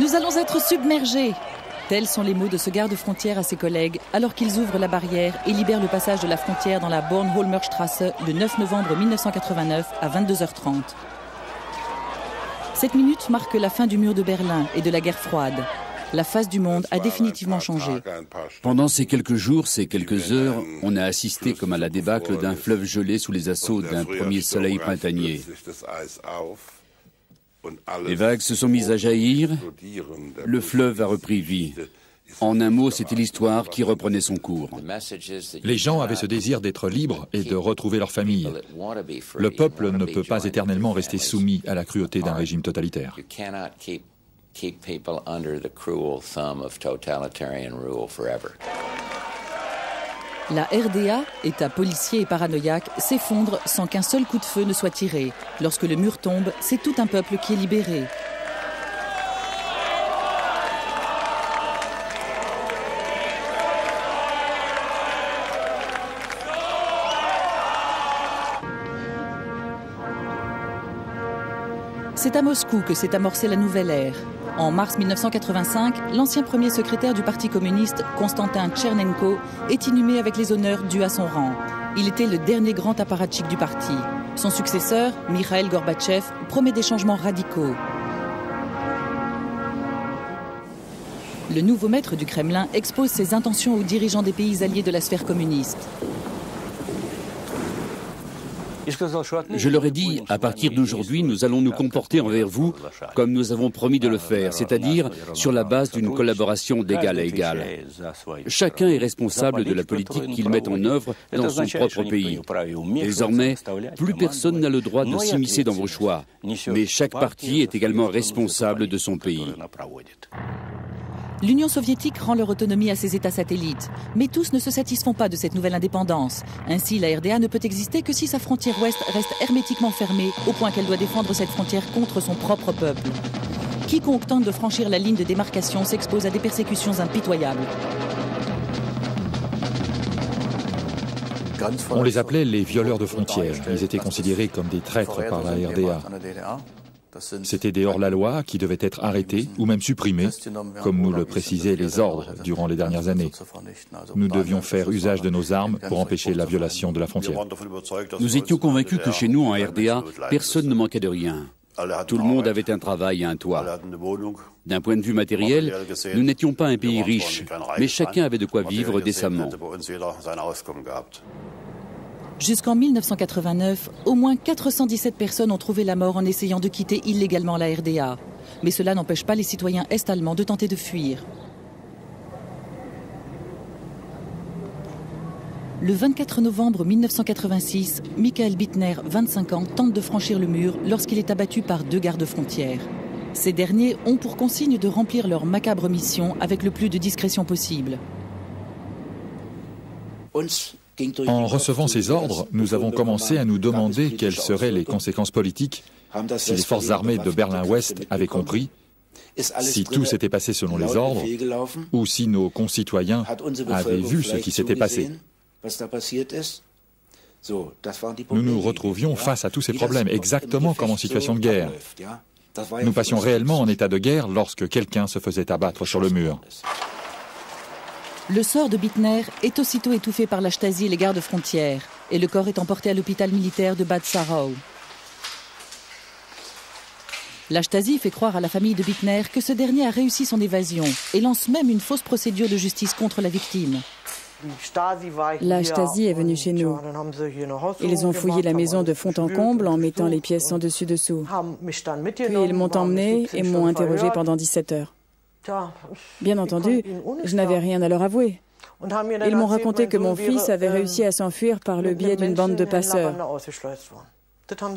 Nous allons être submergés. Tels sont les mots de ce garde-frontière à ses collègues alors qu'ils ouvrent la barrière et libèrent le passage de la frontière dans la Bornholmer-Straße le 9 novembre 1989 à 22h30. Cette minute marque la fin du mur de Berlin et de la guerre froide. La face du monde a définitivement changé. Pendant ces quelques jours, ces quelques heures, on a assisté comme à la débâcle d'un fleuve gelé sous les assauts d'un premier soleil printanier. Les vagues se sont mises à jaillir, le fleuve a repris vie. En un mot, c'était l'histoire qui reprenait son cours. Les gens avaient ce désir d'être libres et de retrouver leur famille. Le peuple ne peut pas éternellement rester soumis à la cruauté d'un régime totalitaire. La RDA, État policier et paranoïaque, s'effondre sans qu'un seul coup de feu ne soit tiré. Lorsque le mur tombe, c'est tout un peuple qui est libéré. C'est à Moscou que s'est amorcée la nouvelle ère. En mars 1985, l'ancien premier secrétaire du Parti communiste, Konstantin Tchernenko, est inhumé avec les honneurs dus à son rang. Il était le dernier grand apparatchik du parti. Son successeur, Mikhaïl Gorbatchev, promet des changements radicaux. Le nouveau maître du Kremlin expose ses intentions aux dirigeants des pays alliés de la sphère communiste. Je leur ai dit, à partir d'aujourd'hui, nous allons nous comporter envers vous comme nous avons promis de le faire, c'est-à-dire sur la base d'une collaboration d'égal à égal. Chacun est responsable de la politique qu'il met en œuvre dans son propre pays. Désormais, plus personne n'a le droit de s'immiscer dans vos choix, mais chaque parti est également responsable de son pays. L'Union soviétique rend leur autonomie à ses États satellites. Mais tous ne se satisfont pas de cette nouvelle indépendance. Ainsi, la RDA ne peut exister que si sa frontière ouest reste hermétiquement fermée, au point qu'elle doit défendre cette frontière contre son propre peuple. Quiconque tente de franchir la ligne de démarcation s'expose à des persécutions impitoyables. On les appelait les violeurs de frontières. Ils étaient considérés comme des traîtres par la RDA. C'était des hors-la-loi qui devaient être arrêtés ou même supprimés, comme nous le précisaient les ordres durant les dernières années. Nous devions faire usage de nos armes pour empêcher la violation de la frontière. Nous étions convaincus que chez nous, en RDA, personne ne manquait de rien. Tout le monde avait un travail et un toit. D'un point de vue matériel, nous n'étions pas un pays riche, mais chacun avait de quoi vivre décemment. Jusqu'en 1989, au moins 417 personnes ont trouvé la mort en essayant de quitter illégalement la RDA. Mais cela n'empêche pas les citoyens est-allemands de tenter de fuir. Le 24 novembre 1986, Michael Bittner, 25 ans, tente de franchir le mur lorsqu'il est abattu par 2 gardes-frontières. Ces derniers ont pour consigne de remplir leur macabre mission avec le plus de discrétion possible. En recevant ces ordres, nous avons commencé à nous demander quelles seraient les conséquences politiques si les forces armées de Berlin-Ouest avaient compris, si tout s'était passé selon les ordres, ou si nos concitoyens avaient vu ce qui s'était passé. Nous nous retrouvions face à tous ces problèmes, exactement comme en situation de guerre. Nous passions réellement en état de guerre lorsque quelqu'un se faisait abattre sur le mur. Le sort de Bittner est aussitôt étouffé par la Stasi et les gardes-frontières, et le corps est emporté à l'hôpital militaire de Bad Sarau. La Stasi fait croire à la famille de Bittner que ce dernier a réussi son évasion et lance même une fausse procédure de justice contre la victime. La Stasi est venue chez nous. Ils ont fouillé la maison de fond en comble en mettant les pièces en dessus-dessous. Puis ils m'ont emmené et m'ont interrogé pendant 17 heures. Bien entendu, je n'avais rien à leur avouer. Ils m'ont raconté que mon fils avait réussi à s'enfuir par le biais d'une bande de passeurs.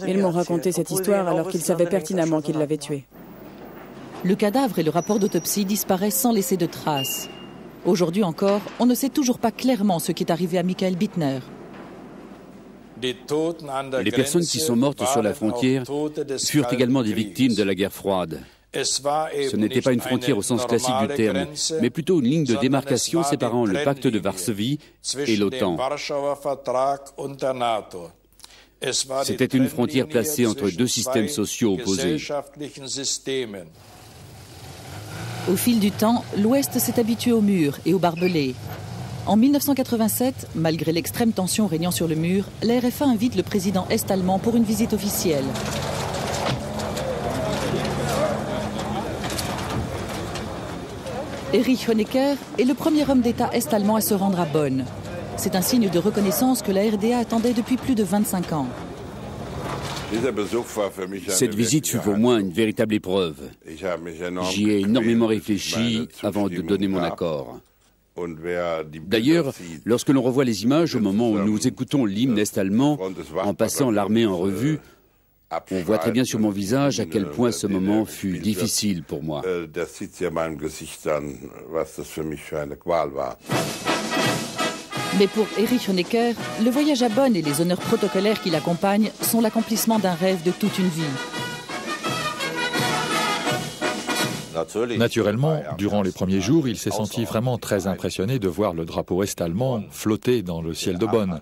Ils m'ont raconté cette histoire alors qu'ils savaient pertinemment qu'ils l'avaient tué. Le cadavre et le rapport d'autopsie disparaissent sans laisser de traces. Aujourd'hui encore, on ne sait toujours pas clairement ce qui est arrivé à Michael Bittner. Les personnes qui sont mortes sur la frontière furent également des victimes de la guerre froide. Ce n'était pas une frontière au sens classique du terme, mais plutôt une ligne de démarcation séparant le pacte de Varsovie et l'OTAN. C'était une frontière placée entre 2 systèmes sociaux opposés. Au fil du temps, l'Ouest s'est habitué aux murs et aux barbelés. En 1987, malgré l'extrême tension régnant sur le mur, la RFA invite le président est-allemand pour une visite officielle. Erich Honecker est le premier homme d'État est-allemand à se rendre à Bonn. C'est un signe de reconnaissance que la RDA attendait depuis plus de 25 ans. Cette visite fut pour moi une véritable épreuve. J'y ai énormément réfléchi avant de donner mon accord. D'ailleurs, lorsque l'on revoit les images au moment où nous écoutons l'hymne est-allemand, en passant l'armée en revue, on voit très bien sur mon visage à quel point ce moment fut difficile pour moi. Mais pour Erich Honecker, le voyage à Bonn et les honneurs protocolaires qui l'accompagnent sont l'accomplissement d'un rêve de toute une vie. Naturellement, durant les premiers jours, il s'est senti vraiment très impressionné de voir le drapeau est-allemand flotter dans le ciel de Bonn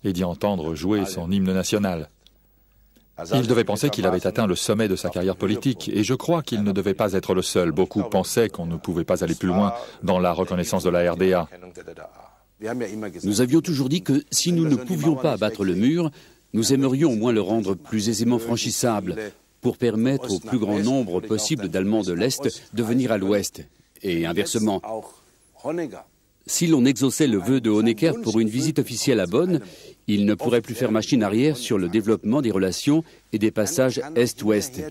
et d'y entendre jouer son hymne national. Il devait penser qu'il avait atteint le sommet de sa carrière politique et je crois qu'il ne devait pas être le seul. Beaucoup pensaient qu'on ne pouvait pas aller plus loin dans la reconnaissance de la RDA. Nous avions toujours dit que si nous ne pouvions pas abattre le mur, nous aimerions au moins le rendre plus aisément franchissable pour permettre au plus grand nombre possible d'Allemands de l'Est de venir à l'Ouest, et inversement. Si l'on exauçait le vœu de Honecker pour une visite officielle à Bonn, il ne pourrait plus faire machine arrière sur le développement des relations et des passages Est-Ouest.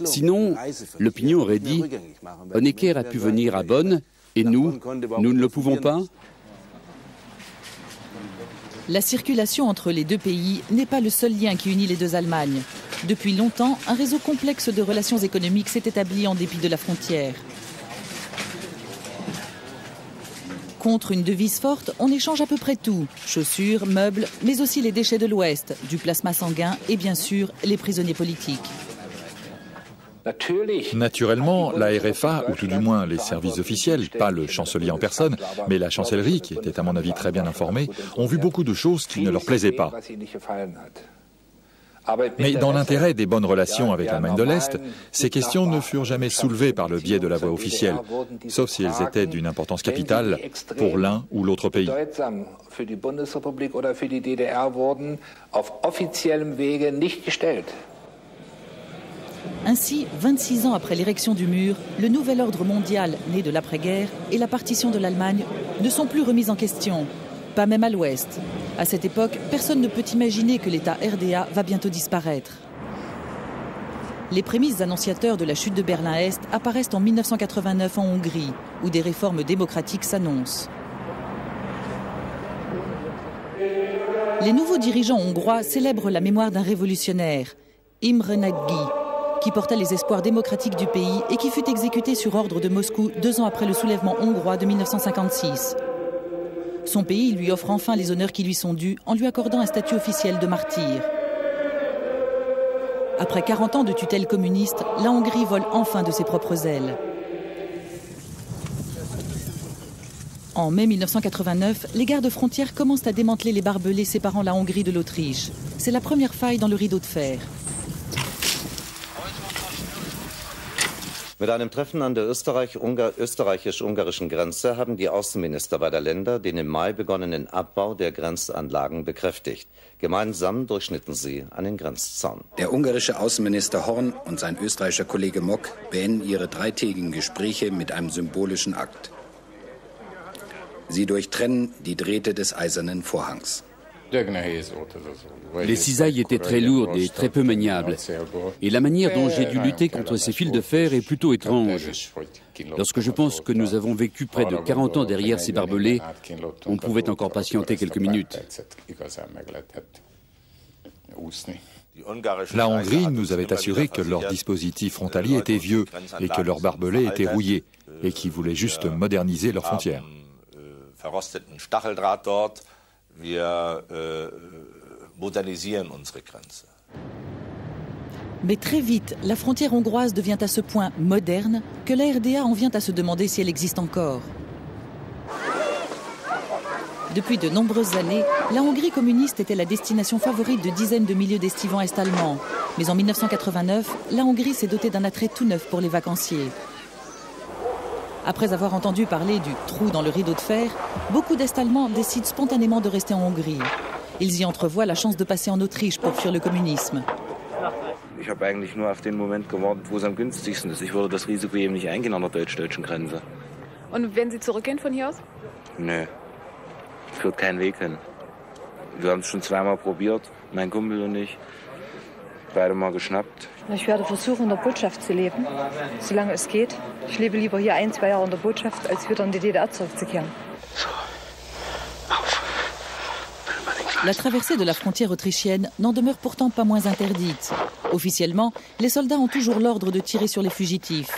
Sinon, l'opinion aurait dit « Honecker a pu venir à Bonn, et nous ne le pouvons pas ?» La circulation entre les deux pays n'est pas le seul lien qui unit les deux Allemagnes. Depuis longtemps, un réseau complexe de relations économiques s'est établi en dépit de la frontière. Contre une devise forte, on échange à peu près tout. Chaussures, meubles, mais aussi les déchets de l'Ouest, du plasma sanguin et bien sûr les prisonniers politiques. Naturellement, la RFA, ou tout du moins les services officiels, pas le chancelier en personne, mais la chancellerie, qui était à mon avis très bien informée, ont vu beaucoup de choses qui ne leur plaisaient pas. Mais dans l'intérêt des bonnes relations avec l'Allemagne de l'Est, ces questions ne furent jamais soulevées par le biais de la voie officielle, sauf si elles étaient d'une importance capitale pour l'un ou l'autre pays. Ainsi, 26 ans après l'érection du mur, le nouvel ordre mondial né de l'après-guerre et la partition de l'Allemagne ne sont plus remis en question, pas même à l'Ouest. À cette époque, personne ne peut imaginer que l'État RDA va bientôt disparaître. Les prémices annonciateurs de la chute de Berlin-Est apparaissent en 1989 en Hongrie, où des réformes démocratiques s'annoncent. Les nouveaux dirigeants hongrois célèbrent la mémoire d'un révolutionnaire, Imre Nagy, qui portait les espoirs démocratiques du pays et qui fut exécuté sur ordre de Moscou 2 ans après le soulèvement hongrois de 1956. Son pays lui offre enfin les honneurs qui lui sont dus en lui accordant un statut officiel de martyr. Après 40 ans de tutelle communiste, la Hongrie vole enfin de ses propres ailes. En mai 1989, les gardes frontières commencent à démanteler les barbelés séparant la Hongrie de l'Autriche. C'est la première faille dans le rideau de fer. Mit einem Treffen an der österreichisch-ungarischen Grenze haben die Außenminister beider Länder den im Mai begonnenen Abbau der Grenzanlagen bekräftigt. Gemeinsam durchschnitten sie einen Grenzzaun. Der ungarische Außenminister Horn und sein österreichischer Kollege Mock beenden ihre 3tägigen Gespräche mit einem symbolischen Akt. Sie durchtrennen die Drähte des eisernen Vorhangs. Les cisailles étaient très lourdes et très peu maniables. Et la manière dont j'ai dû lutter contre ces fils de fer est plutôt étrange. Lorsque je pense que nous avons vécu près de 40 ans derrière ces barbelés, on pouvait encore patienter quelques minutes. La Hongrie nous avait assuré que leur dispositif frontalier était vieux et que leurs barbelés étaient rouillés et qu'ils voulaient juste moderniser leurs frontières. Mais très vite, la frontière hongroise devient à ce point moderne que la RDA en vient à se demander si elle existe encore. Depuis de nombreuses années, la Hongrie communiste était la destination favorite de dizaines de milliers d'estivants est-allemands. Mais en 1989, la Hongrie s'est dotée d'un attrait tout neuf pour les vacanciers. Après avoir entendu parler du trou dans le rideau de fer, beaucoup d'Est-Allemands décident spontanément de rester en Hongrie. Ils y entrevoient la chance de passer en Autriche pour fuir le communisme. Ich habe eigentlich nur auf den Moment gewartet, wo es am günstigsten ist. Ich würde das Risiko eben nicht eingehen an der deutsch-deutschen Grenze. Und werden Sie zurückgehen von hier aus? Nö, führt keinen Weg hin. Wir haben es schon zweimal probiert, mein Kumpel und ich. Beide mal geschnappt. Ich werde versuchen, in der Botschaft zu leben, solange es geht. Ich lebe lieber hier 1, 2 Jahre in der Botschaft, als wieder in die DDR zurückzukehren. La traversée de la frontière autrichienne n'en demeure pourtant pas moins interdite. Officiellement, les soldats ont toujours l'ordre de tirer sur les fugitifs.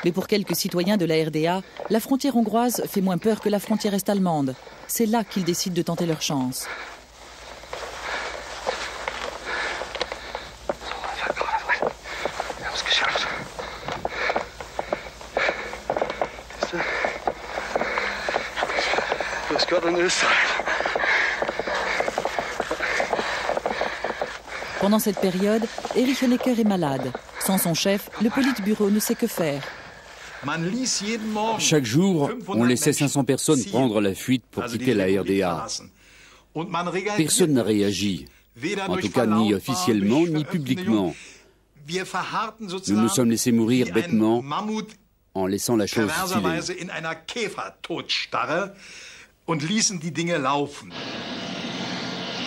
Mais pour quelques citoyens de la RDA, la frontière hongroise fait moins peur que la frontière est-allemande. C'est là qu'ils décident de tenter leur chance. Pendant cette période, Erich Honecker est malade. Sans son chef, le Politburo ne sait que faire. Chaque jour, on laissait 500 personnes prendre la fuite pour quitter la RDA. Personne n'a réagi, en tout cas ni officiellement ni publiquement. Nous nous sommes laissés mourir bêtement en laissant la chose filer.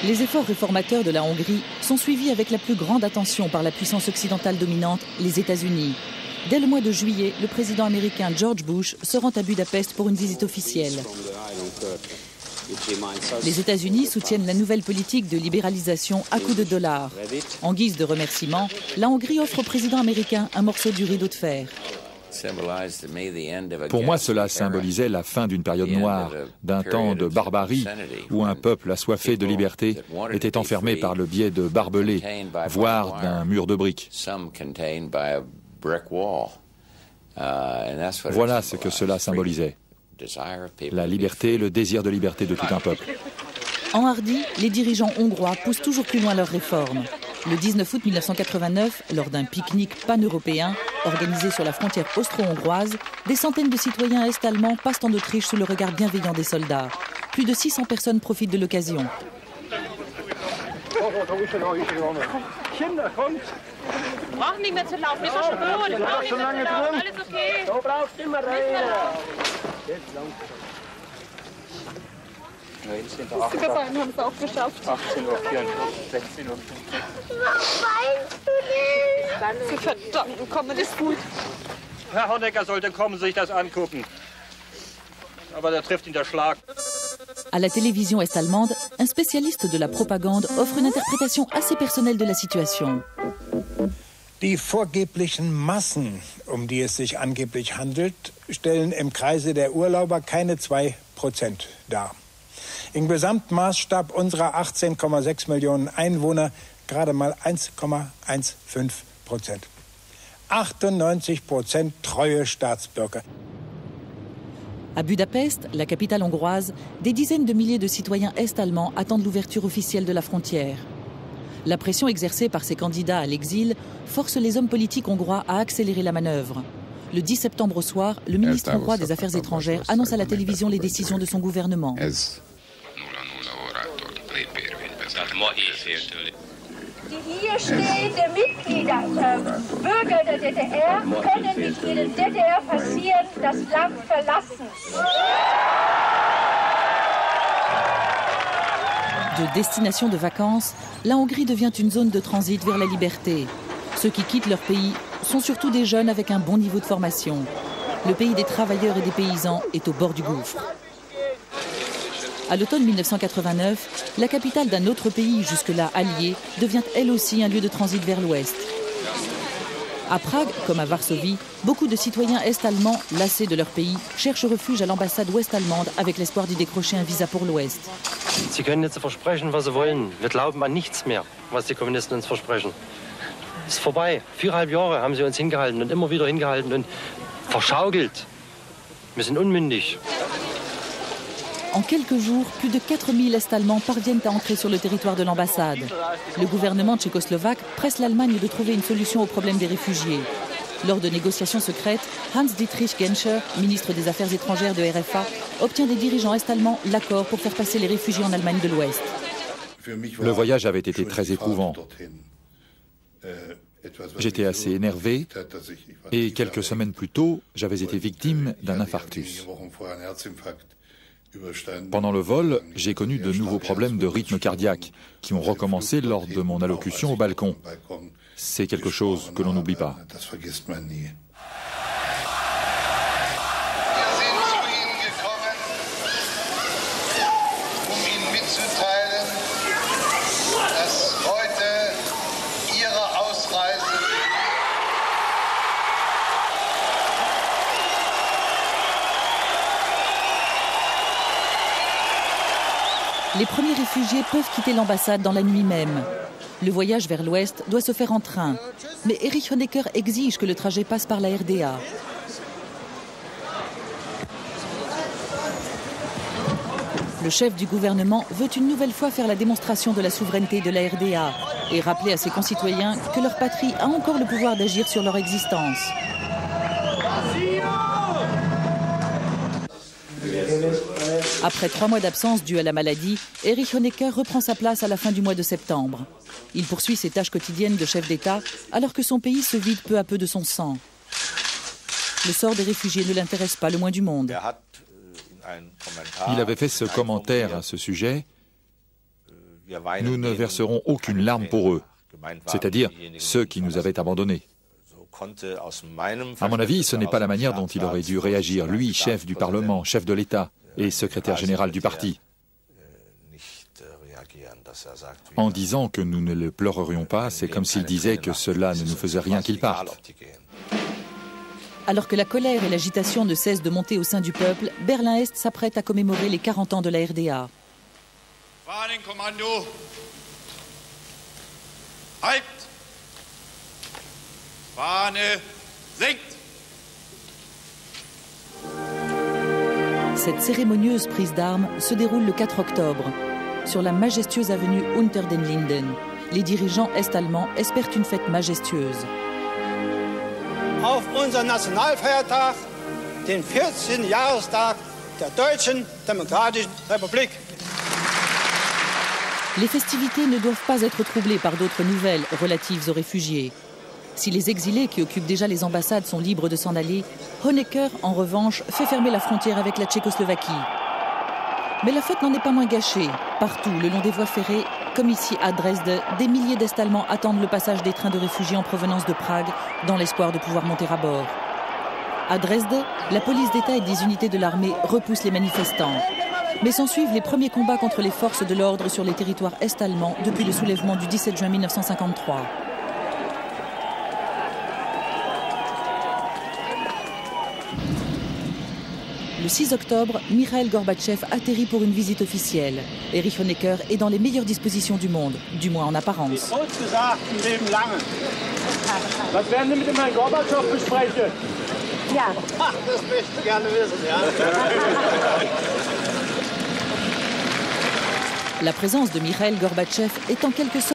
Les efforts réformateurs de la Hongrie sont suivis avec la plus grande attention par la puissance occidentale dominante, les États-Unis. Dès le mois de juillet, le président américain George Bush se rend à Budapest pour une visite officielle. Les États-Unis soutiennent la nouvelle politique de libéralisation à coups de dollars. En guise de remerciement, la Hongrie offre au président américain un morceau du rideau de fer. Pour moi, cela symbolisait la fin d'une période noire, d'un temps de barbarie où un peuple assoiffé de liberté était enfermé par le biais de barbelés, voire d'un mur de briques. Voilà ce que cela symbolisait. La liberté, le désir de liberté de tout un peuple. Enhardis, les dirigeants hongrois poussent toujours plus loin leurs réformes. Le 19 août 1989, lors d'un pique-nique pan-européen organisé sur la frontière austro-hongroise, des centaines de citoyens est-allemands passent en Autriche sous le regard bienveillant des soldats. Plus de 600 personnes profitent de l'occasion. Die Gefangenen haben es auch geschafft. 18:44, 16:15. Was meinst du nicht? Sie verdammten Kommunisten. Herr Honecker sollte kommen, sich das angucken. Aber da trifft ihn der Schlag. À la télévision est-allemande, un spécialiste de la propagande offre une interprétation assez personnelle de la situation. Die vorgeblichen Massen, die es sich angeblich handelt, stellen im Kreise der Urlauber keine 2% dar. Im Gesamtmaßstab unserer 18,6 Millionen Einwohner gerade mal 1,15%. 98% treue Staatsbürger. À Budapest, la capitale hongroise, des dizaines de milliers de citoyens est-allemands attendent l'ouverture officielle de la frontière. La pression exercée par ces candidats à l'exil force les hommes politiques hongrois à accélérer la manœuvre. Le 10 septembre au soir, le ministre hongrois des Affaires étrangères annonce à la télévision les décisions de son gouvernement. Die hier stehenden Mitglieder, Bürger der DDR, können nicht in der DDR passieren, das Land verlassen. De destination de vacances, la Hongrie devient une zone de transit vers la liberté. Ceux qui quittent leur pays sont surtout des jeunes avec un bon niveau de formation. Le pays des travailleurs et des paysans est au bord du gouffre. À l'automne 1989, la capitale d'un autre pays jusque-là allié devient elle aussi un lieu de transit vers l'ouest. À Prague, comme à Varsovie, beaucoup de citoyens est-allemands, lassés de leur pays, cherchent refuge à l'ambassade ouest-allemande avec l'espoir d'y décrocher un visa pour l'ouest. Sie können jetzt versprechen, was sie wollen. Wir glauben an nichts mehr, was die Kommunisten uns versprechen. Es ist vorbei. 4,5 Jahre haben sie uns hingehalten und immer wieder hingehalten und verschaukelt. Wir sind unmündig. En quelques jours, plus de 4000 Est-Allemands parviennent à entrer sur le territoire de l'ambassade. Le gouvernement tchécoslovaque presse l'Allemagne de trouver une solution au problème des réfugiés. Lors de négociations secrètes, Hans-Dietrich Genscher, ministre des Affaires étrangères de RFA, obtient des dirigeants est-allemands l'accord pour faire passer les réfugiés en Allemagne de l'Ouest. Le voyage avait été très éprouvant. J'étais assez énervé et quelques semaines plus tôt, j'avais été victime d'un infarctus. Pendant le vol, j'ai connu de nouveaux problèmes de rythme cardiaque qui ont recommencé lors de mon allocution au balcon. C'est quelque chose que l'on n'oublie pas. Les premiers réfugiés peuvent quitter l'ambassade dans la nuit même. Le voyage vers l'ouest doit se faire en train. Mais Erich Honecker exige que le trajet passe par la RDA. Le chef du gouvernement veut une nouvelle fois faire la démonstration de la souveraineté de la RDA et rappeler à ses concitoyens que leur patrie a encore le pouvoir d'agir sur leur existence. Après 3 mois d'absence due à la maladie, Erich Honecker reprend sa place à la fin du mois de septembre. Il poursuit ses tâches quotidiennes de chef d'État alors que son pays se vide peu à peu de son sang. Le sort des réfugiés ne l'intéresse pas le moins du monde. Il avait fait ce commentaire à ce sujet: « Nous ne verserons aucune larme pour eux, c'est-à-dire ceux qui nous avaient abandonnés. » À mon avis, ce n'est pas la manière dont il aurait dû réagir, lui, chef du Parlement, chef de l'État et secrétaire général du parti. En disant que nous ne le pleurerions pas, c'est comme s'il disait que cela ne nous faisait rien qu'il parte. Alors que la colère et l'agitation ne cessent de monter au sein du peuple, Berlin-Est s'apprête à commémorer les 40 ans de la RDA. Fahnenkommando. Halt! Fahne sinkt! Cette cérémonieuse prise d'armes se déroule le 4 octobre, sur la majestueuse avenue Unter den Linden. Les dirigeants est-allemands espèrent une fête majestueuse. Auf unser Nationalfeiertag, den 14. Jahrestag der Deutschen Demokratischen Republik. Les festivités ne doivent pas être troublées par d'autres nouvelles relatives aux réfugiés. Si les exilés qui occupent déjà les ambassades sont libres de s'en aller, Honecker, en revanche, fait fermer la frontière avec la Tchécoslovaquie. Mais la fête n'en est pas moins gâchée. Partout, le long des voies ferrées, comme ici à Dresde, des milliers d'Est-Allemands attendent le passage des trains de réfugiés en provenance de Prague, dans l'espoir de pouvoir monter à bord. À Dresde, la police d'État et des unités de l'armée repoussent les manifestants. Mais s'ensuivent les premiers combats contre les forces de l'ordre sur les territoires est-allemands depuis le soulèvement du 17 juin 1953. Le 6 octobre, Mikhaïl Gorbatchev atterrit pour une visite officielle. Erich Honecker est dans les meilleures dispositions du monde, du moins en apparence. La présence de Mikhaïl Gorbatchev est en quelque sorte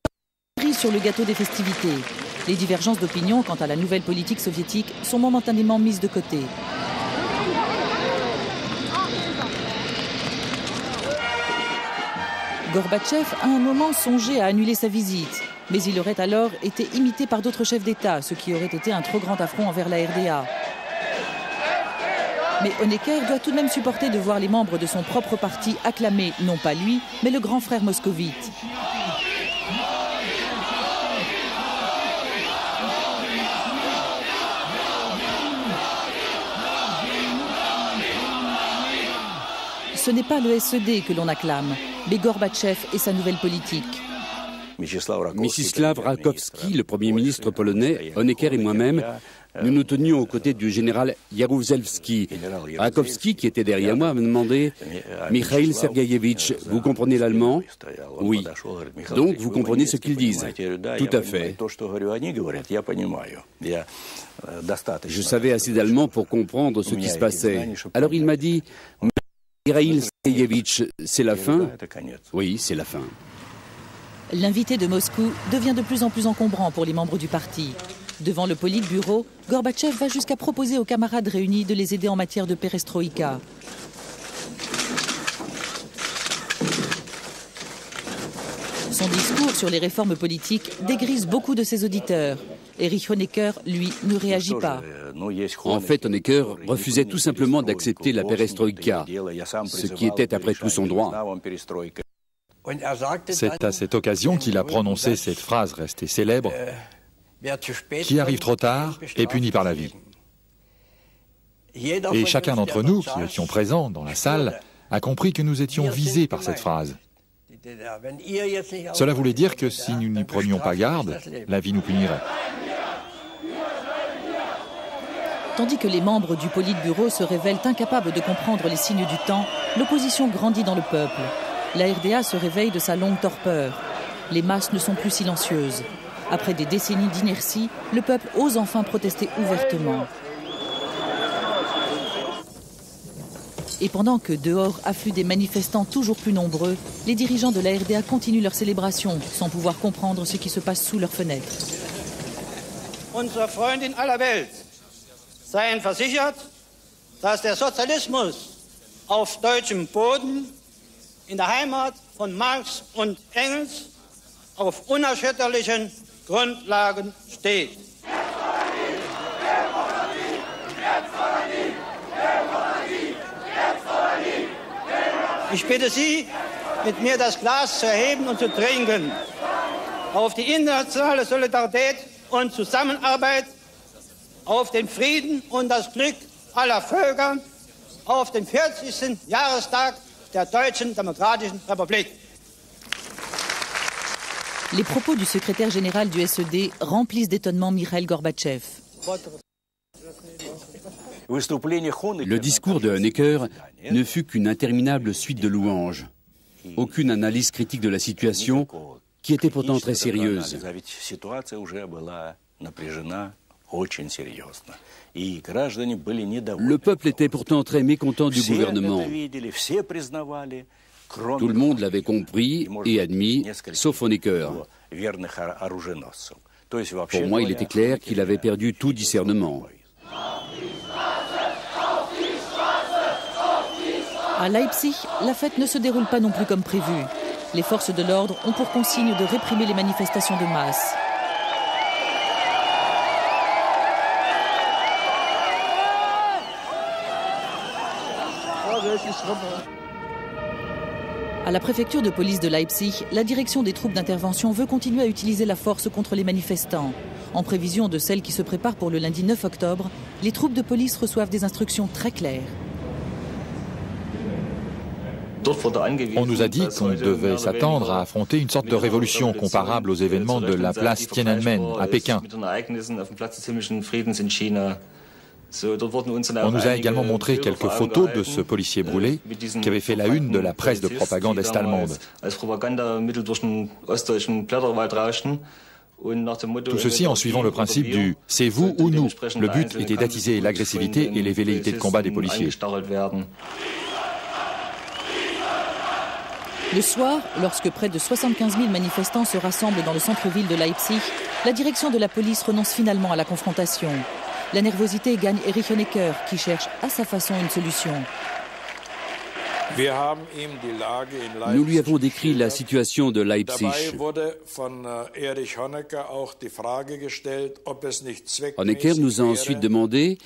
prise sur le gâteau des festivités. Les divergences d'opinion quant à la nouvelle politique soviétique sont momentanément mises de côté. Gorbatchev a un moment songé à annuler sa visite, mais il aurait alors été imité par d'autres chefs d'État, ce qui aurait été un trop grand affront envers la RDA. Mais Honecker doit tout de même supporter de voir les membres de son propre parti acclamer, non pas lui, mais le grand frère moscovite. Ce n'est pas le SED que l'on acclame, mais Gorbatchev et sa nouvelle politique. Mstislav Rakowski, le Premier ministre polonais, Honecker et moi-même, nous nous tenions aux côtés du général Jaruzelski. Rakowski, qui était derrière moi, m'a demandé « Mikhaïl Sergueïevitch, vous comprenez l'allemand ?»« Oui. »« Donc, vous comprenez ce qu'ils disent ?»« Tout à fait. » Je savais assez d'allemand pour comprendre ce qui se passait. Alors il m'a dit « Mikhaïl Sergueïevitch, c'est la fin ?» Oui, c'est la fin. L'invité de Moscou devient de plus en plus encombrant pour les membres du parti. Devant le Politburo, Gorbatchev va jusqu'à proposer aux camarades réunis de les aider en matière de perestroïka. Son discours sur les réformes politiques dégrise beaucoup de ses auditeurs. Erich Honecker, lui, ne réagit pas. En fait, Honecker refusait tout simplement d'accepter la perestroïka, ce qui était après tout son droit. C'est à cette occasion qu'il a prononcé cette phrase restée célèbre: « Qui arrive trop tard est puni par la vie ». Et chacun d'entre nous qui étions présents dans la salle a compris que nous étions visés par cette phrase. Cela voulait dire que si nous n'y prenions pas garde, la vie nous punirait. Tandis que les membres du Politburo se révèlent incapables de comprendre les signes du temps, l'opposition grandit dans le peuple. La RDA se réveille de sa longue torpeur. Les masses ne sont plus silencieuses. Après des décennies d'inertie, le peuple ose enfin protester ouvertement. Et pendant que dehors affluent des manifestants toujours plus nombreux, les dirigeants de la RDA continuent leur célébration sans pouvoir comprendre ce qui se passe sous leurs fenêtres. Unsere Freunde in aller Welt seien versichert, dass der Sozialismus auf deutschem Boden in der Heimat von Marx und Engels auf unerschütterlichen Grundlagen steht. Ich bitte Sie, mit mir das Glas zu erheben und zu trinken. Auf die internationale Solidarität und Zusammenarbeit, auf den Frieden und das Glück aller Völker, auf den 40. Jahrestag der Deutschen Demokratischen Republik. Les propos du secrétaire général du SED remplissent d'étonnement Mikhaïl Gorbatchev. Le discours de Honecker ne fut qu'une interminable suite de louanges. Aucune analyse critique de la situation, qui était pourtant très sérieuse. Le peuple était pourtant très mécontent du gouvernement. Tout le monde l'avait compris et admis, sauf Honecker. Pour moi, il était clair qu'il avait perdu tout discernement. À Leipzig, la fête ne se déroule pas non plus comme prévu. Les forces de l'ordre ont pour consigne de réprimer les manifestations de masse. À la préfecture de police de Leipzig, la direction des troupes d'intervention veut continuer à utiliser la force contre les manifestants. En prévision de celle qui se prépare pour le lundi 9 octobre, les troupes de police reçoivent des instructions très claires. On nous a dit qu'on devait s'attendre à affronter une sorte de révolution comparable aux événements de la place Tiananmen à Pékin. On nous a également montré quelques photos de ce policier brûlé qui avait fait la une de la presse de propagande est-allemande. Tout ceci en suivant le principe du « c'est vous ou nous ». Le but était d'attiser l'agressivité et les velléités de combat des policiers. Le soir, lorsque près de 75 000 manifestants se rassemblent dans le centre-ville de Leipzig, la direction de la police renonce finalement à la confrontation. La nervosité gagne Erich Honecker, qui cherche à sa façon une solution. Nous lui avons décrit la situation de Leipzig. Honecker nous a ensuite demandé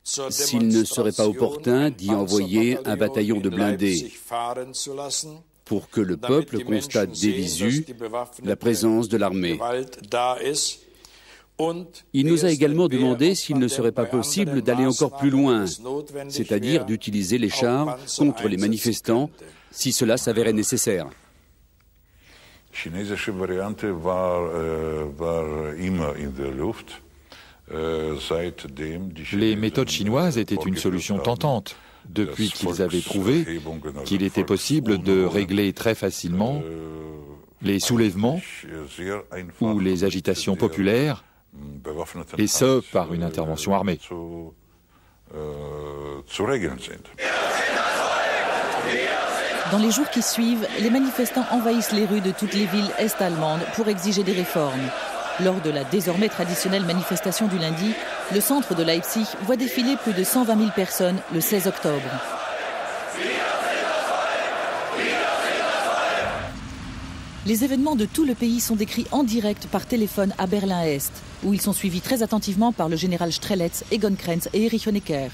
s'il ne serait pas opportun d'y envoyer un bataillon de blindés pour que le peuple constate des visu la présence de l'armée. Il nous a également demandé s'il ne serait pas possible d'aller encore plus loin, c'est-à-dire d'utiliser les chars contre les manifestants si cela s'avérait nécessaire. Les méthodes chinoises étaient une solution tentante, depuis qu'ils avaient prouvé qu'il était possible de régler très facilement les soulèvements ou les agitations populaires, et ce, par une intervention armée. Dans les jours qui suivent, les manifestants envahissent les rues de toutes les villes est-allemandes pour exiger des réformes. Lors de la désormais traditionnelle manifestation du lundi, le centre de Leipzig voit défiler plus de 120 000 personnes le 16 octobre. Les événements de tout le pays sont décrits en direct par téléphone à Berlin-Est, où ils sont suivis très attentivement par le général Strelitz, Egon Krenz et Erich Honecker.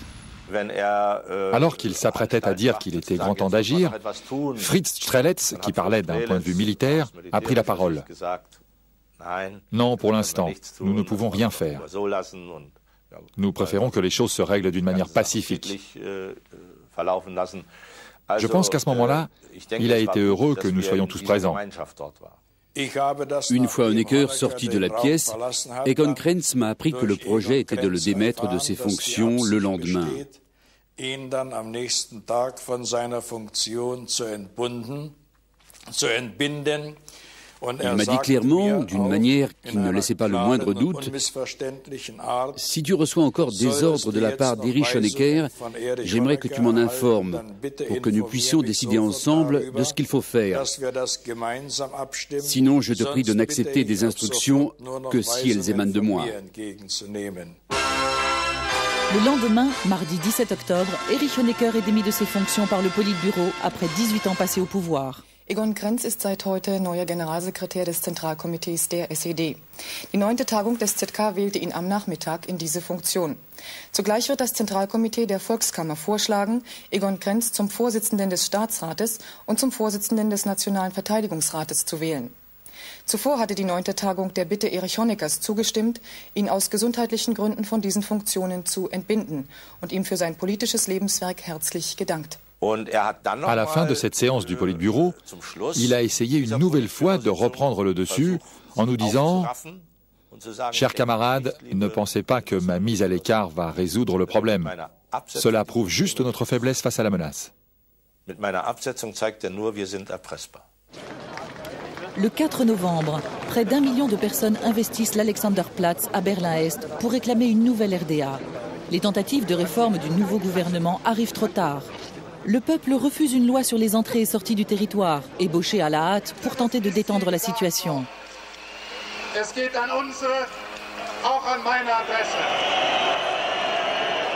Alors qu'il s'apprêtait à dire qu'il était grand temps d'agir, Fritz Strelitz, qui parlait d'un point de vue militaire, a pris la parole. Non, pour l'instant, nous ne pouvons rien faire. Nous préférons que les choses se règlent d'une manière pacifique. Je pense qu'à ce moment-là, il a été heureux que nous soyons tous présents. Une fois Honecker sorti de la pièce, Egon Krenz m'a appris que le projet était de le démettre de ses fonctions le lendemain. Il m'a dit clairement, d'une manière qui ne laissait pas le moindre doute, « Si tu reçois encore des ordres de la part d'Erich Honecker, j'aimerais que tu m'en informes pour que nous puissions décider ensemble de ce qu'il faut faire. Sinon, je te prie de n'accepter des instructions que si elles émanent de moi. » Le lendemain, mardi 17 octobre, Erich Honecker est démis de ses fonctions par le Politbüro après 18 ans passés au pouvoir. Egon Krenz ist seit heute neuer Generalsekretär des Zentralkomitees der SED. Die 9. Tagung des ZK wählte ihn am Nachmittag in diese Funktion. Zugleich wird das Zentralkomitee der Volkskammer vorschlagen, Egon Krenz zum Vorsitzenden des Staatsrates und zum Vorsitzenden des Nationalen Verteidigungsrates zu wählen. Zuvor hatte die 9. Tagung der Bitte Erich Honeckers zugestimmt, ihn aus gesundheitlichen Gründen von diesen Funktionen zu entbinden und ihm für sein politisches Lebenswerk herzlich gedankt. À la fin de cette séance du Politburo, il a essayé une nouvelle fois de reprendre le dessus en nous disant « Chers camarades, ne pensez pas que ma mise à l'écart va résoudre le problème. Cela prouve juste notre faiblesse face à la menace. » Le 4 novembre, près d'1 million de personnes investissent l'Alexanderplatz à Berlin-Est pour réclamer une nouvelle RDA. Les tentatives de réforme du nouveau gouvernement arrivent trop tard. Le peuple refuse une loi sur les entrées et sorties du territoire, ébauchée à la hâte pour tenter de détendre la situation.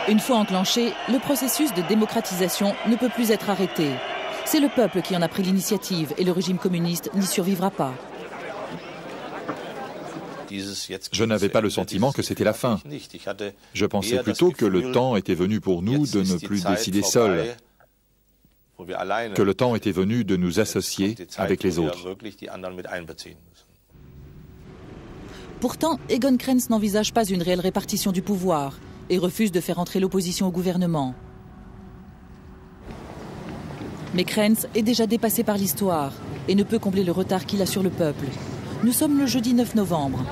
Une fois enclenché, le processus de démocratisation ne peut plus être arrêté. C'est le peuple qui en a pris l'initiative et le régime communiste n'y survivra pas. Je n'avais pas le sentiment que c'était la fin. Je pensais plutôt que le temps était venu pour nous de ne plus décider seuls, que le temps était venu de nous associer avec les autres. Pourtant, Egon Krenz n'envisage pas une réelle répartition du pouvoir et refuse de faire entrer l'opposition au gouvernement. Mais Krenz est déjà dépassé par l'histoire et ne peut combler le retard qu'il a sur le peuple. Nous sommes le jeudi 9 novembre.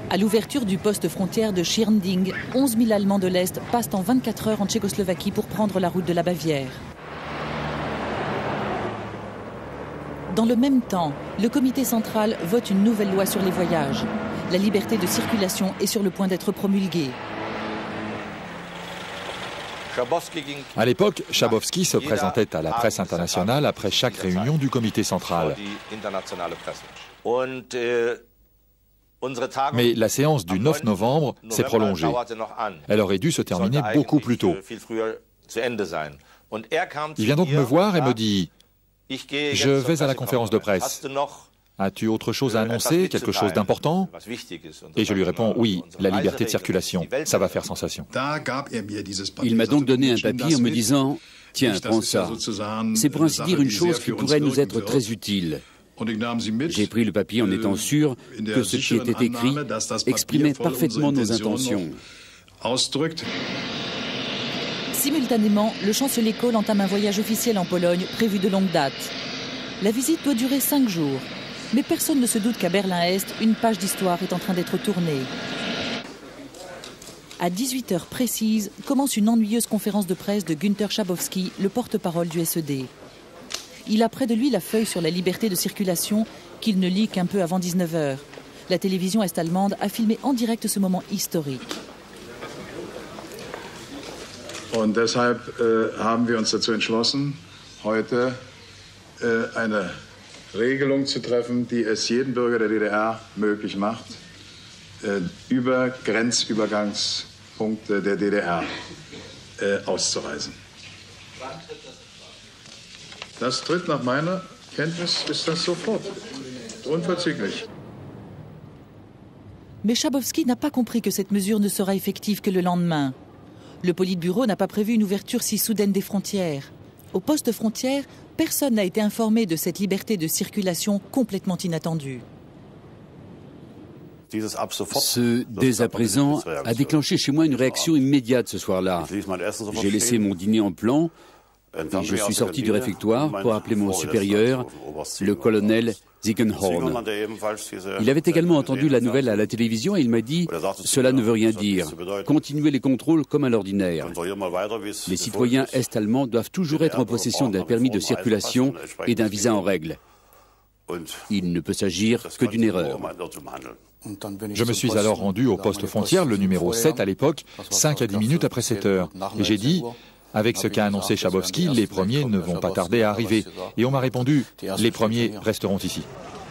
À l'ouverture du poste frontière de Schirnding, 11 000 Allemands de l'Est passent en 24 heures en Tchécoslovaquie pour prendre la route de la Bavière. Dans le même temps, le comité central vote une nouvelle loi sur les voyages. La liberté de circulation est sur le point d'être promulguée. À l'époque, Schabowski se présentait à la presse internationale après chaque réunion du comité central. Mais la séance du 9 novembre s'est prolongée. Elle aurait dû se terminer beaucoup plus tôt. Il vient donc me voir et me dit « Je vais à la conférence de presse. As-tu autre chose à annoncer, quelque chose d'important ?» Et je lui réponds « Oui, la liberté de circulation, ça va faire sensation. » Il m'a donc donné un papier en me disant « Tiens, prends ça. C'est pour ainsi dire une chose qui pourrait nous être très utile. » J'ai pris le papier en étant sûr que ce qui était écrit exprimait parfaitement nos intentions. Simultanément, le chancelier Kohl entame un voyage officiel en Pologne prévu de longue date. La visite doit durer 5 jours. Mais personne ne se doute qu'à Berlin-Est, une page d'histoire est en train d'être tournée. À 18h précises, commence une ennuyeuse conférence de presse de Günther Schabowski, le porte-parole du SED. Il a près de lui la feuille sur la liberté de circulation qu'il ne lit qu'un peu avant 19h. La télévision est-allemande a filmé en direct ce moment historique. Und deshalb haben wir uns dazu entschlossen, heute eine Regelung zu treffen, die es jedem Bürger der DDR möglich macht, über Grenzübergangspunkte der DDR auszureisen. Das tritt nach meiner Kenntnis ist das sofort, unverzüglich. Mais Schabowski n'a pas compris que cette mesure ne sera effective que le lendemain. Le Politburo n'a pas prévu une ouverture si soudaine des frontières. Au poste frontière, personne n'a été informé de cette liberté de circulation complètement inattendue. Ce dès à présent a déclenché chez moi une réaction immédiate ce soir-là. J'ai laissé mon dîner en plan et je suis sorti du réfectoire pour appeler mon supérieur, le colonel Ziegenhorn. Il avait également entendu la nouvelle à la télévision et il m'a dit « Cela ne veut rien dire. Continuez les contrôles comme à l'ordinaire. Les citoyens est-allemands doivent toujours être en possession d'un permis de circulation et d'un visa en règle. Il ne peut s'agir que d'une erreur. » Je me suis alors rendu au poste frontière, le numéro 7 à l'époque, 5 à 10 minutes après 7 heures. Et j'ai dit, avec ce qu'a annoncé Schabowski, les premiers ne vont pas tarder à arriver. Et on m'a répondu, les premiers resteront ici.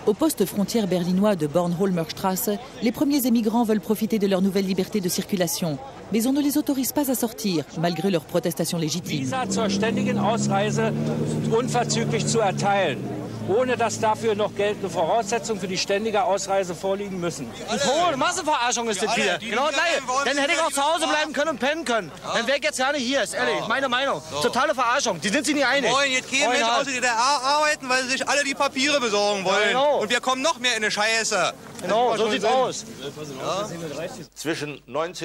Au poste frontière berlinois de Bornholmer-Straße, les premiers émigrants veulent profiter de leur nouvelle liberté de circulation. Mais on ne les autorise pas à sortir, malgré leurs protestations légitimes. Visa zur ständigen Ausreise unverzüglich zu erteilen, ohne dass dafür noch geltende Voraussetzungen für die ständige Ausreise vorliegen müssen. Die Polen, Massenverarschung ist das hier. Genau gleich. Dann hätte ich auch zu Hause bleiben können und pennen können. Dann wäre ich jetzt gar nicht hier, ist ehrlich. Meine Meinung. Totale Verarschung. Die sind sich nicht einig. Wollen jetzt kein Mensch aus der DDR arbeiten, weil sie sich alle die Papiere besorgen wollen. Ja, genau. Und wir kommen noch mehr in eine Scheiße. Genau, so sieht's aus.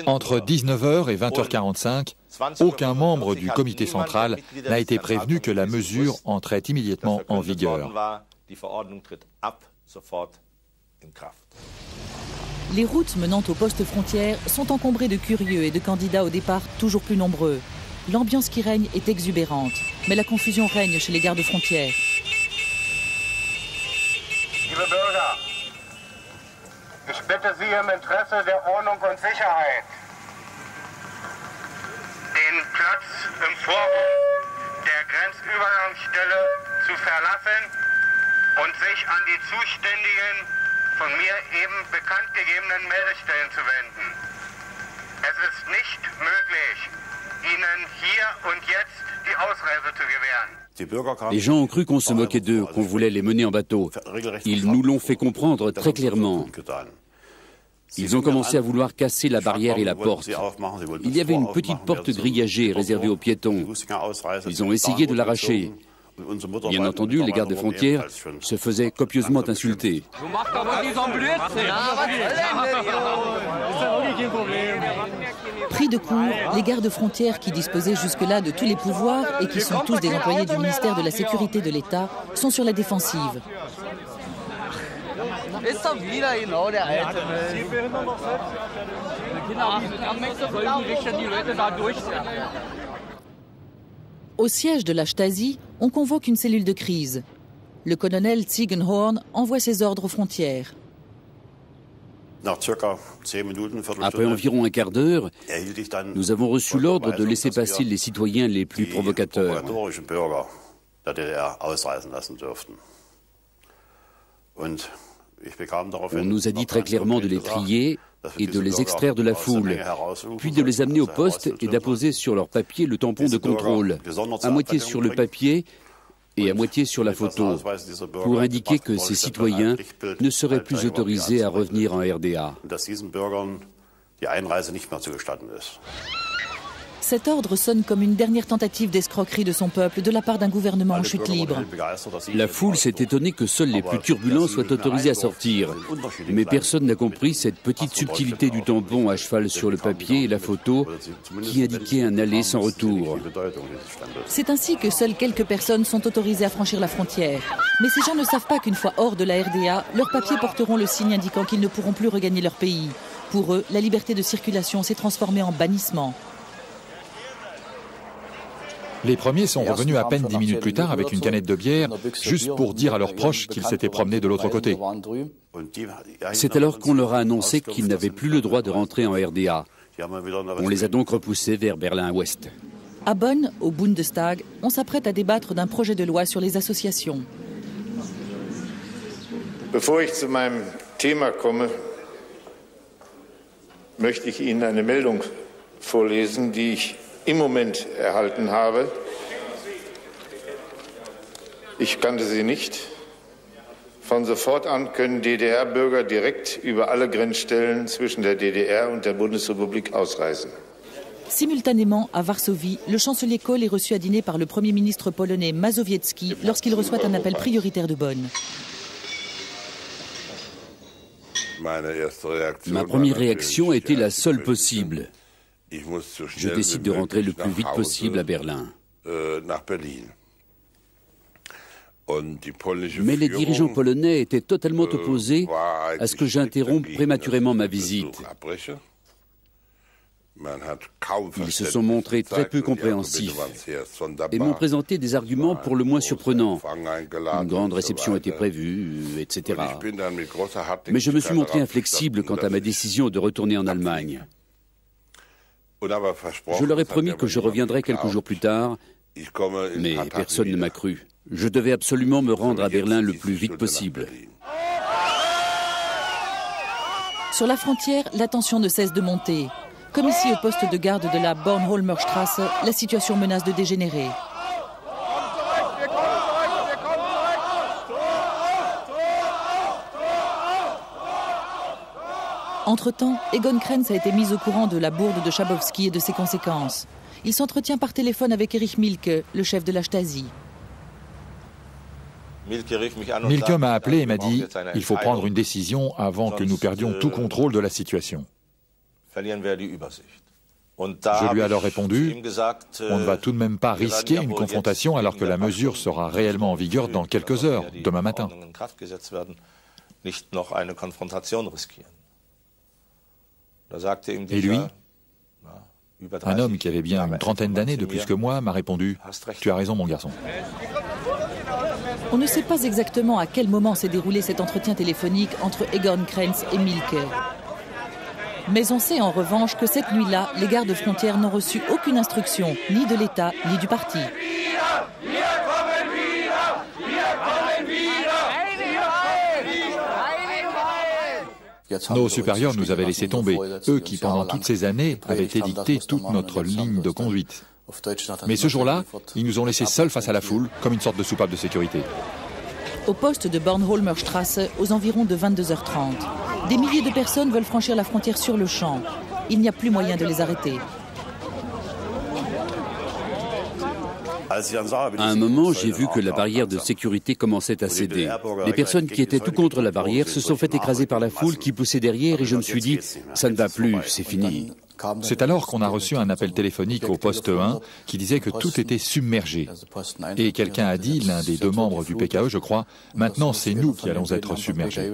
Entre 19h et 20h45, aucun membre du comité central n'a été prévenu que la mesure entrait immédiatement en vigueur. Les routes menant au poste frontière sont encombrées de curieux et de candidats au départ toujours plus nombreux. L'ambiance qui règne est exubérante, mais la confusion règne chez les gardes-frontières. Liebe Bürger, ich bitte Sie im Interesse der Ordnung und Sicherheit, den Platz im Forum der Grenzübergangsstelle zu verlassen und sich an die zuständigen, von mir eben bekannt gegebenen Meldestellen zu wenden. Es ist nicht möglich, Ihnen hier und jetzt die Ausreise zu gewähren. Les gens ont cru qu'on se moquait d'eux, qu'on voulait les mener en bateau. Ils nous l'ont fait comprendre très clairement. Ils ont commencé à vouloir casser la barrière et la porte. Il y avait une petite porte grillagée réservée aux piétons. Ils ont essayé de l'arracher. Bien entendu, les gardes frontières se faisaient copieusement insulter. Pris de court, les gardes frontières qui disposaient jusque-là de tous les pouvoirs et qui sont tous des employés du ministère de la Sécurité de l'État sont sur la défensive. Au siège de la Stasi, on convoque une cellule de crise. Le colonel Ziegenhorn envoie ses ordres aux frontières. Après environ un quart d'heure, nous avons reçu l'ordre de laisser passer les citoyens les plus provocateurs. On nous a dit très clairement de les trier et de les extraire de la foule, puis de les amener au poste et d'apposer sur leur papier le tampon de contrôle, à moitié sur le papier et à moitié sur la photo, pour indiquer que ces citoyens ne seraient plus autorisés à revenir en RDA. Cet ordre sonne comme une dernière tentative d'escroquerie de son peuple de la part d'un gouvernement en chute libre. La foule s'est étonnée que seuls les plus turbulents soient autorisés à sortir. Mais personne n'a compris cette petite subtilité du tampon à cheval sur le papier et la photo qui indiquait un aller sans retour. C'est ainsi que seules quelques personnes sont autorisées à franchir la frontière. Mais ces gens ne savent pas qu'une fois hors de la RDA, leurs papiers porteront le signe indiquant qu'ils ne pourront plus regagner leur pays. Pour eux, la liberté de circulation s'est transformée en bannissement. Les premiers sont revenus à peine 10 minutes plus tard avec une canette de bière, juste pour dire à leurs proches qu'ils s'étaient promenés de l'autre côté. C'est alors qu'on leur a annoncé qu'ils n'avaient plus le droit de rentrer en RDA. On les a donc repoussés vers Berlin-Ouest. À Bonn, au Bundestag, on s'apprête à débattre d'un projet de loi sur les associations. Bevor ich zu meinem Thema komme, möchte ich Ihnen eine Meldung vorlesen, die ich im Moment erhalten habe. Ich kannte sie nicht. Von sofort an können DDR-Bürger direkt über alle Grenzstellen zwischen der DDR und der Bundesrepublik ausreisen. Simultanément, à Varsovie, le chancelier Kohl est reçu à dîner par le Premier ministre polonais Mazowiecki lorsqu'il reçoit un appel prioritaire de Bonn. Ma première réaction a été la seule possible. Je décide de rentrer le plus vite possible à Berlin. Mais les dirigeants polonais étaient totalement opposés à ce que j'interrompe prématurément ma visite. Ils se sont montrés très peu compréhensifs et m'ont présenté des arguments pour le moins surprenants. Une grande réception était prévue, etc. Mais je me suis montré inflexible quant à ma décision de retourner en Allemagne. Je leur ai promis que je reviendrais quelques jours plus tard, mais personne ne m'a cru. Je devais absolument me rendre à Berlin le plus vite possible. Sur la frontière, la tension ne cesse de monter. Comme ici au poste de garde de la Bornholmer Straße, la situation menace de dégénérer. Entre-temps, Egon Krenz a été mis au courant de la bourde de Schabowski et de ses conséquences. Il s'entretient par téléphone avec Erich Mielke, le chef de la Stasi. Mielke m'a appelé et m'a dit « Il faut prendre une décision avant que nous perdions tout contrôle de la situation ». Je lui ai alors répondu « On ne va tout de même pas risquer une confrontation alors que la mesure sera réellement en vigueur dans quelques heures, demain matin. » Et lui, un homme qui avait bien une trentaine d'années de plus que moi, m'a répondu « Tu as raison, mon garçon. » On ne sait pas exactement à quel moment s'est déroulé cet entretien téléphonique entre Egon Krenz et Mielke. Mais on sait en revanche que cette nuit-là, les gardes frontières n'ont reçu aucune instruction, ni de l'État, ni du parti. Nos supérieurs nous avaient laissé tomber, eux qui pendant toutes ces années avaient édicté toute notre ligne de conduite. Mais ce jour-là, ils nous ont laissés seuls face à la foule, comme une sorte de soupape de sécurité. Au poste de Bornholmer Straße, aux environs de 22h30, des milliers de personnes veulent franchir la frontière sur le champ. Il n'y a plus moyen de les arrêter. À un moment, j'ai vu que la barrière de sécurité commençait à céder. Les personnes qui étaient tout contre la barrière se sont fait écraser par la foule qui poussait derrière et je me suis dit « ça ne va plus, c'est fini ». C'est alors qu'on a reçu un appel téléphonique au poste 1 qui disait que tout était submergé. Et quelqu'un a dit, l'un des deux membres du PKE, je crois, « Maintenant, c'est nous qui allons être submergés ».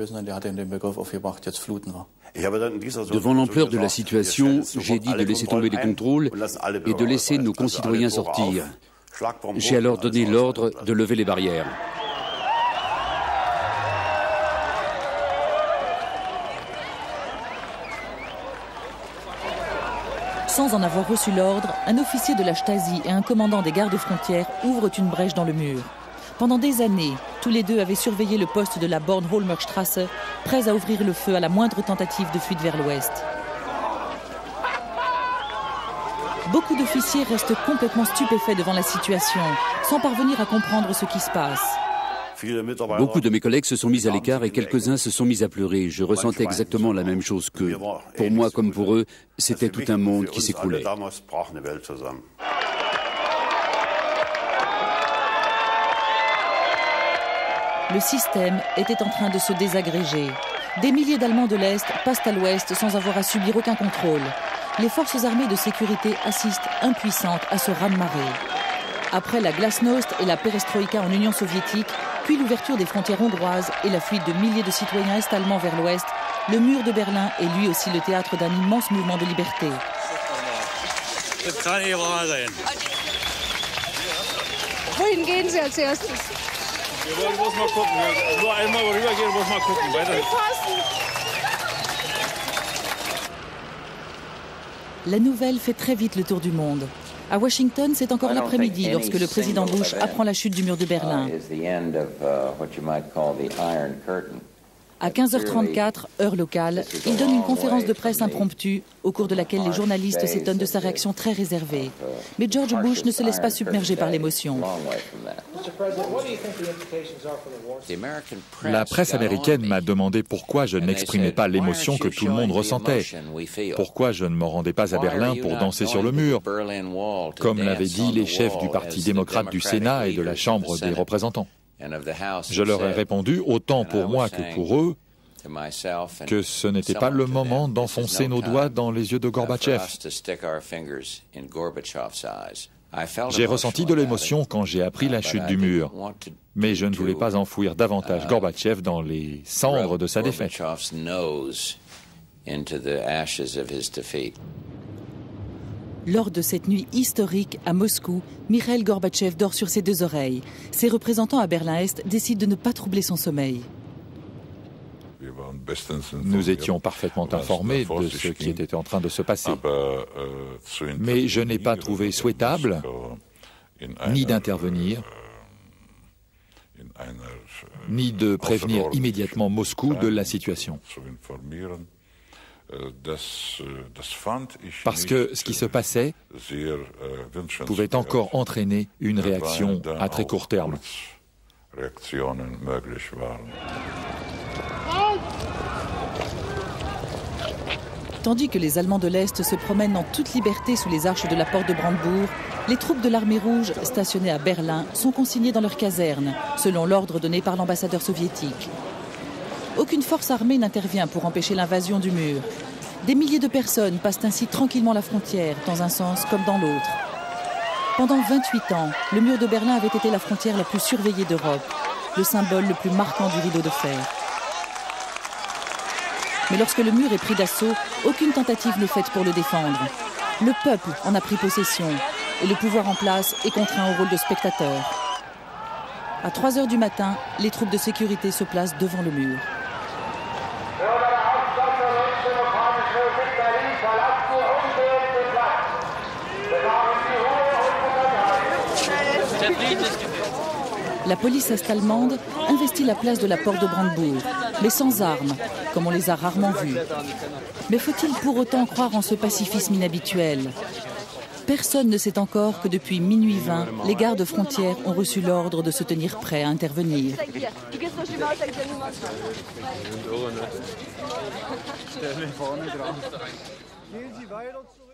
Devant l'ampleur de la situation, j'ai dit de laisser tomber les contrôles et de laisser nos concitoyens sortir. J'ai alors donné l'ordre de lever les barrières. Sans en avoir reçu l'ordre, un officier de la Stasi et un commandant des gardes frontières ouvrent une brèche dans le mur. Pendant des années, tous les deux avaient surveillé le poste de la Bornholmer Straße, prêts à ouvrir le feu à la moindre tentative de fuite vers l'ouest. Beaucoup d'officiers restent complètement stupéfaits devant la situation, sans parvenir à comprendre ce qui se passe. Beaucoup de mes collègues se sont mis à l'écart et quelques-uns se sont mis à pleurer. Je ressentais exactement la même chose qu'eux. Pour moi comme pour eux, c'était tout un monde qui s'écroulait. Le système était en train de se désagréger. Des milliers d'Allemands de l'Est passent à l'Ouest sans avoir à subir aucun contrôle. Les forces armées de sécurité assistent impuissantes à ce raz-de-marée. Après la glasnost et la perestroïka en Union soviétique, puis l'ouverture des frontières hongroises et la fuite de milliers de citoyens est-allemands vers l'ouest, le mur de Berlin est lui aussi le théâtre d'un immense mouvement de liberté. Wohin gehen Sie als erstes? Wir wollen bloß mal gucken. Nur einmal rübergehen, bloß mal gucken. Weiter. La nouvelle fait très vite le tour du monde. À Washington, c'est encore l'après-midi lorsque le président Bush apprend la chute du mur de Berlin. À 15h34, heure locale, il donne une conférence de presse impromptue, au cours de laquelle les journalistes s'étonnent de sa réaction très réservée. Mais George Bush ne se laisse pas submerger par l'émotion. La presse américaine m'a demandé pourquoi je n'exprimais pas l'émotion que tout le monde ressentait. Pourquoi je ne me rendais pas à Berlin pour danser sur le mur, comme l'avaient dit les chefs du Parti démocrate du Sénat et de la Chambre des représentants. Je leur ai répondu, autant pour moi que pour eux, que ce n'était pas le moment d'enfoncer nos doigts dans les yeux de Gorbatchev. J'ai ressenti de l'émotion quand j'ai appris la chute du mur, mais je ne voulais pas enfouir davantage Gorbatchev dans les cendres de sa défaite. Lors de cette nuit historique à Moscou, Mikhail Gorbatchev dort sur ses deux oreilles. Ses représentants à Berlin-Est décident de ne pas troubler son sommeil. Nous étions parfaitement informés de ce qui était en train de se passer. Mais je n'ai pas trouvé souhaitable ni d'intervenir, ni de prévenir immédiatement Moscou de la situation. Parce que ce qui se passait pouvait encore entraîner une réaction à très court terme. Tandis que les Allemands de l'Est se promènent en toute liberté sous les arches de la porte de Brandebourg, les troupes de l'armée rouge stationnées à Berlin sont consignées dans leur caserne, selon l'ordre donné par l'ambassadeur soviétique. Aucune force armée n'intervient pour empêcher l'invasion du mur. Des milliers de personnes passent ainsi tranquillement la frontière, dans un sens comme dans l'autre. Pendant 28 ans, le mur de Berlin avait été la frontière la plus surveillée d'Europe, le symbole le plus marquant du rideau de fer. Mais lorsque le mur est pris d'assaut, aucune tentative n'est faite pour le défendre. Le peuple en a pris possession et le pouvoir en place est contraint au rôle de spectateur. À 3 heures du matin, les troupes de sécurité se placent devant le mur. La police est-allemande investit la place de la porte de Brandebourg, mais sans armes, comme on les a rarement vues. Mais faut-il pour autant croire en ce pacifisme inhabituel ? Personne ne sait encore que depuis minuit 20, les gardes frontières ont reçu l'ordre de se tenir prêts à intervenir. Gehen Sie weiter zu.